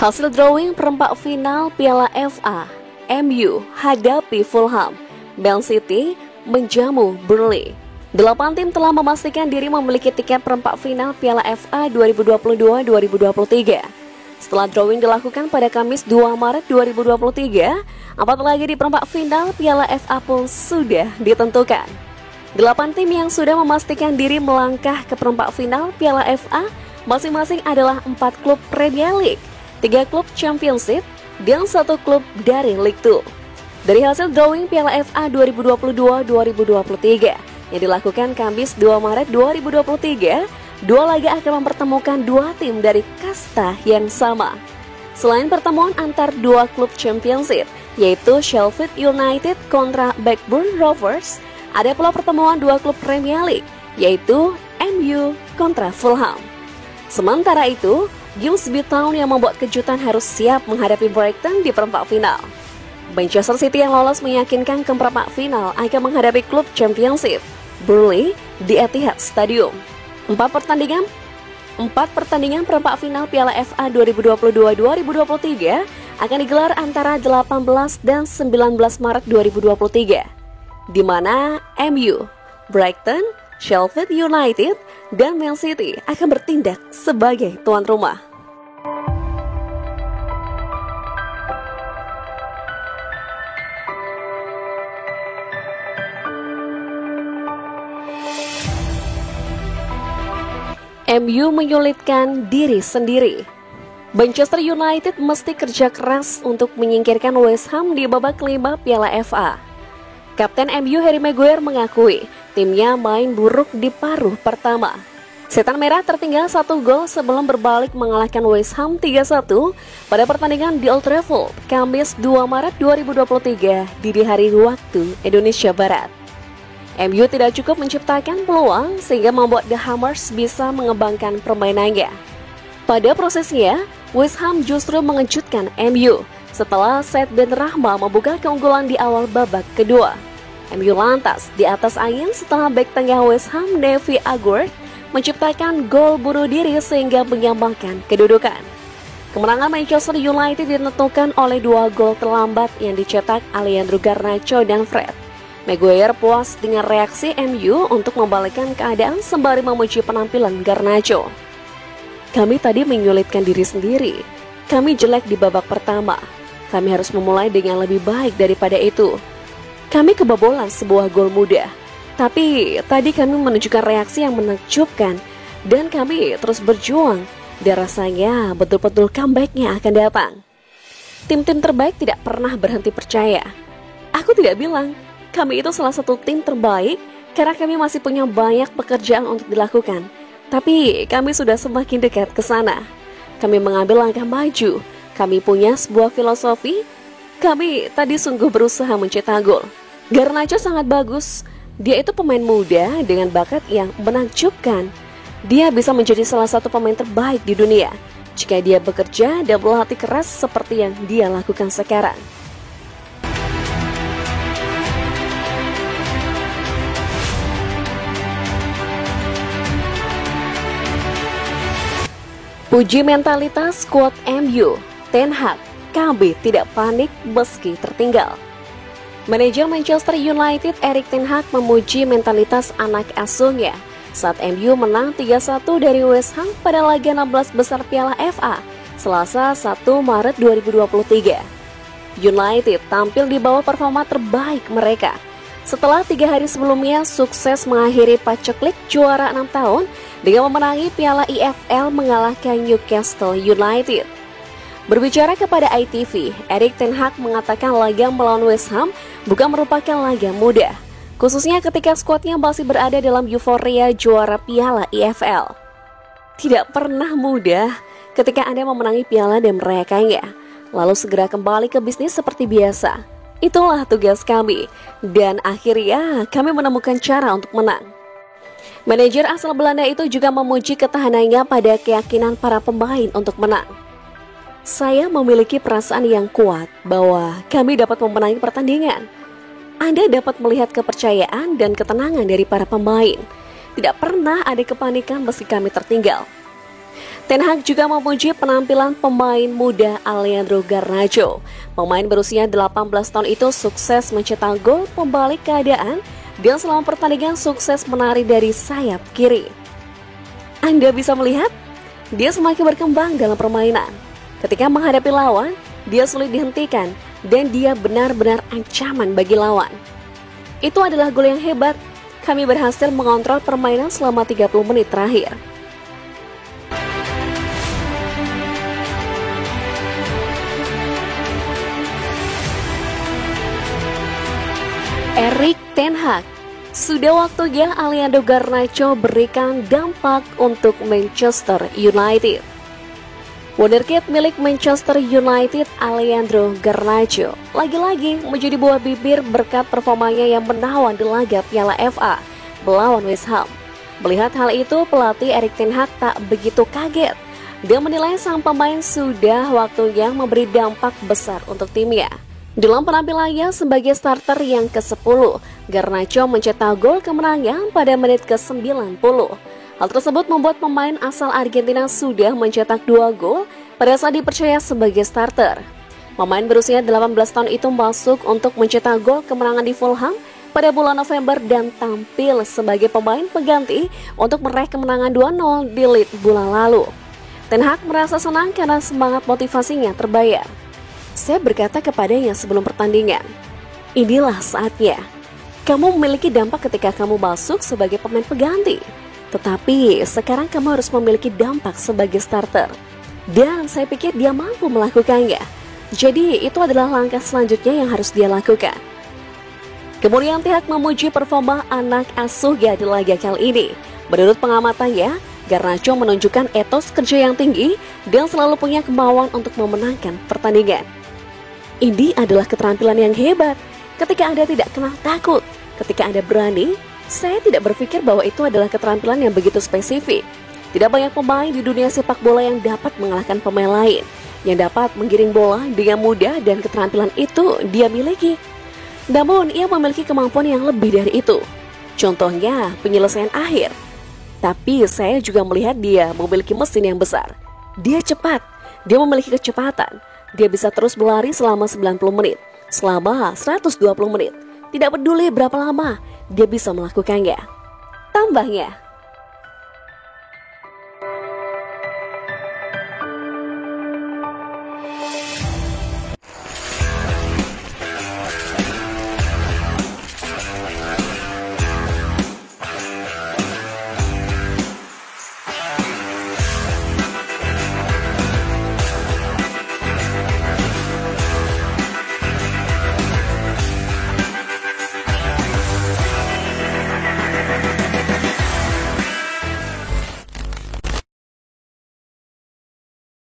Hasil drawing perempat final Piala FA, MU hadapi Fulham, Man City menjamu Burnley. 8 tim telah memastikan diri memiliki tiket perempat final Piala FA 2022-2023. Setelah drawing dilakukan pada Kamis 2 Maret 2023, 4 laga di perempat final Piala FA pun sudah ditentukan. 8 tim yang sudah memastikan diri melangkah ke perempat final Piala FA masing-masing adalah 4 klub Premier League, 3 klub Championship, dan 1 klub dari League 2. Dari hasil drawing Piala FA 2022-2023 yang dilakukan Kamis 2 Maret 2023, 2 laga akan mempertemukan 2 tim dari kasta yang sama. Selain pertemuan antar 2 klub Championship, yaitu Sheffield United kontra Blackburn Rovers, ada pula pertemuan 2 klub Premier League, yaitu MU kontra Fulham. Sementara itu, Grimsby Town yang membuat kejutan harus siap menghadapi Brighton di perempat final. Manchester City yang lolos meyakinkan ke perempat final akan menghadapi klub Championship, Burnley, di Etihad Stadium. 4 pertandingan perempat final Piala FA 2022-2023 akan digelar antara 18 dan 19 Maret 2023, di mana MU, Brighton, Sheffield United, dan Man City akan bertindak sebagai tuan rumah. MU menyulitkan diri sendiri. Manchester United mesti kerja keras untuk menyingkirkan West Ham di babak kelima Piala FA. Kapten MU Harry Maguire mengakui timnya main buruk di paruh pertama. Setan Merah tertinggal 1 gol sebelum berbalik mengalahkan West Ham 3-1 pada pertandingan di Old Trafford, Kamis 2 Maret 2023 di hari waktu Indonesia Barat. MU tidak cukup menciptakan peluang sehingga membuat The Hammers bisa mengembangkan permainannya. Pada prosesnya, West Ham justru mengejutkan MU setelah Said Benrahma membuka keunggulan di awal babak kedua. MU lantas di atas angin setelah bek tengah West Ham Davy Agüero menciptakan gol bunuh diri sehingga menyamakan kedudukan. Kemenangan Manchester United ditentukan oleh 2 gol terlambat yang dicetak Alejandro Garnacho dan Fred. Maguire puas dengan reaksi MU untuk membalikkan keadaan sembari memuji penampilan Garnacho. Kami tadi menyulitkan diri sendiri. Kami jelek di babak pertama. Kami harus memulai dengan lebih baik daripada itu. Kami kebobolan sebuah gol mudah. Tapi tadi kami menunjukkan reaksi yang menakjubkan dan kami terus berjuang. Dan rasanya betul-betul comeback-nya akan datang. Tim-tim terbaik tidak pernah berhenti percaya. Aku tidak bilang kami itu salah satu tim terbaik karena kami masih punya banyak pekerjaan untuk dilakukan. Tapi kami sudah semakin dekat ke sana. Kami mengambil langkah maju. Kami punya sebuah filosofi. Kami tadi sungguh berusaha mencetak gol. Garnacho sangat bagus. Dia itu pemain muda dengan bakat yang menakjubkan. Dia bisa menjadi salah satu pemain terbaik di dunia jika dia bekerja dan berlatih keras seperti yang dia lakukan sekarang. Puji mentalitas skuad MU, Ten Hag, kami tidak panik meski tertinggal. Manajer Manchester United Erik ten Hag memuji mentalitas anak asuhnya saat MU menang 3-1 dari West Ham pada laga 16 besar Piala FA Selasa 1 Maret 2023. United tampil di bawah performa terbaik mereka. Setelah 3 hari sebelumnya sukses mengakhiri paceklik juara 6 tahun dengan memenangi Piala EFL mengalahkan Newcastle United. Berbicara kepada ITV, Erik ten Hag mengatakan laga melawan West Ham bukan merupakan laga mudah, khususnya ketika skuadnya masih berada dalam euforia juara Piala EFL. Tidak pernah mudah ketika Anda memenangi piala dan merayakannya, lalu segera kembali ke bisnis seperti biasa. Itulah tugas kami, dan akhirnya kami menemukan cara untuk menang. Manajer asal Belanda itu juga memuji ketahanannya pada keyakinan para pemain untuk menang. Saya memiliki perasaan yang kuat bahwa kami dapat memenangi pertandingan. Anda dapat melihat kepercayaan dan ketenangan dari para pemain. Tidak pernah ada kepanikan meski kami tertinggal. Ten Hag juga memuji penampilan pemain muda Alejandro Garnacho. Pemain berusia 18 tahun itu sukses mencetak gol pembalik keadaan dan selama pertandingan sukses menari dari sayap kiri. Anda bisa melihat, dia semakin berkembang dalam permainan. Ketika menghadapi lawan, dia sulit dihentikan dan dia benar-benar ancaman bagi lawan. Itu adalah gol yang hebat. Kami berhasil mengontrol permainan selama 30 menit terakhir. Erik ten Hag, sudah waktunya Alejandro Garnacho berikan dampak untuk Manchester United. Wonderkid milik Manchester United Alejandro Garnacho lagi-lagi menjadi buah bibir berkat performanya yang menawan di laga Piala FA melawan West Ham. Melihat hal itu, pelatih Erik ten Hag tak begitu kaget. Dia menilai sang pemain sudah waktunya memberi dampak besar untuk timnya. Dalam penampilannya sebagai starter yang ke-10, Garnacho mencetak gol kemenangan pada menit ke-90. Hal tersebut membuat pemain asal Argentina sudah mencetak 2 gol pada saat dipercaya sebagai starter. Pemain berusia 18 tahun itu masuk untuk mencetak gol kemenangan di Fulham pada bulan November dan tampil sebagai pemain pengganti untuk meraih kemenangan 2-0 di Leeds bulan lalu. Ten Hag merasa senang karena semangat motivasinya terbayar. Saya berkata kepadanya sebelum pertandingan, inilah saatnya. Kamu memiliki dampak ketika kamu masuk sebagai pemain pengganti. Tetapi sekarang kamu harus memiliki dampak sebagai starter. Dan saya pikir dia mampu melakukannya. Jadi itu adalah langkah selanjutnya yang harus dia lakukan. Kemudian Ten Hag memuji performa anak asuhnya di laga kali ini. Menurut pengamatannya, Garnacho menunjukkan etos kerja yang tinggi dan selalu punya kemauan untuk memenangkan pertandingan. Ini adalah keterampilan yang hebat. Ketika Anda tidak kenal takut, ketika Anda berani, saya tidak berpikir bahwa itu adalah keterampilan yang begitu spesifik. Tidak banyak pemain di dunia sepak bola yang dapat mengalahkan pemain lain, yang dapat menggiring bola dengan mudah dan keterampilan itu dia miliki. Namun, ia memiliki kemampuan yang lebih dari itu. Contohnya, penyelesaian akhir. Tapi saya juga melihat dia memiliki mesin yang besar. Dia cepat, dia memiliki kecepatan. Dia bisa terus berlari selama 90 menit, selama 120 menit. Tidak peduli berapa lama, dia bisa melakukannya. Tambahnya,